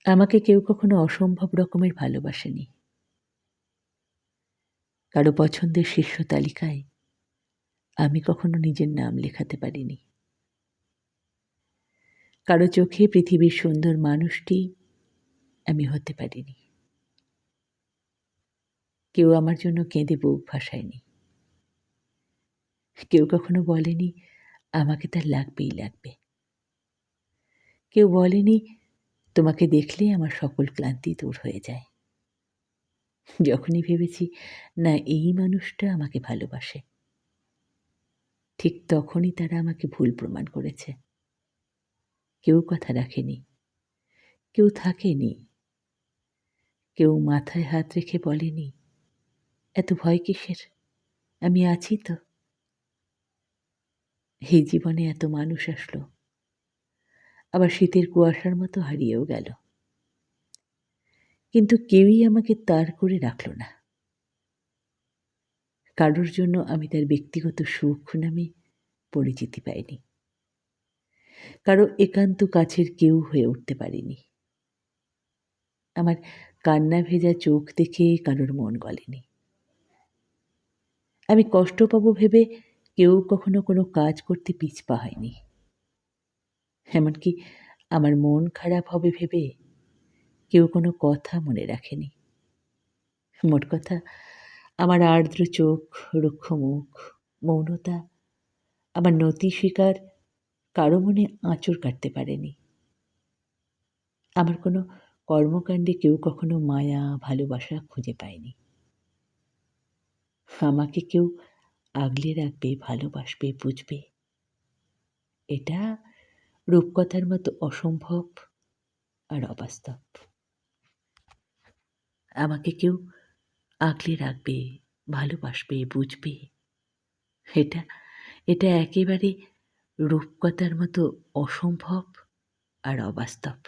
আমাকে কেউ কখনো অসম্ভব রকমের ভালোবাসেনি। কারো পছন্দের শীর্ষ তালিকায় আমি কখনো নিজের নাম লেখাতে পারিনি। কারো চোখে পৃথিবীর সুন্দর মানুষটি আমি হতে পারিনি। কেউ আমার জন্য কেঁদে বুক ভাসায়নি। কেউ কখনো বলেনি আমাকে তার লাগবেই লাগবে। কেউ বলেনি তোমাকে দেখলে আমার সকল ক্লান্তি দূর হয়ে যায়। যখনই ভেবেছি না এই মানুষটা আমাকে ভালোবাসে, ঠিক তখনই তারা আমাকে ভুল প্রমাণ করেছে। কেউ কথা রাখেনি, কেউ থাকেনি, কেউ মাথায় হাত রেখে বলেনি এত ভয় কিসের, আমি আছি তো। এই জীবনে এত মানুষ আসলো, আবার শীতের কুয়াশার মতো হারিয়েও গেল, কিন্তু কেউই আমাকে তার করে রাখল না। কারোর জন্য আমি তার ব্যক্তিগত সুখ নামে পরিচিতি পাইনি, কারো একান্ত কাছের কেউ হয়ে উঠতে পারিনি। আমার কান্না ভেজা চোখ দেখে কারোর মন গলেনি। আমি কষ্ট পাবো ভেবে কেউ কখনো কোনো কাজ করতে পিছপা হয়নি। এমনকি আমার মন খারাপ হবে ভেবে কেউ কোনো কথা মনে রাখেনি। মোট কথা, আমার আর্দ্র চোখ, রুক্ষ মুখ, মৌনতা, আমার নতি স্বীকার কারো মনে আঁচড় কাটতে পারেনি। আমার কোনো কর্মকাণ্ডে কেউ কখনো মায়া ভালোবাসা খুঁজে পায়নি। আমাকে কেউ আগলে রাখবে, ভালোবাসবে, বুঝবে, এটা রূপকথার মতো অসম্ভব আর অবাস্তব। আমাকে কেউ আগলে রাখবে, ভালোবাসবে, বুঝবে, এটা এটা একেবারে রূপকথার মতো অসম্ভব আর অবাস্তব।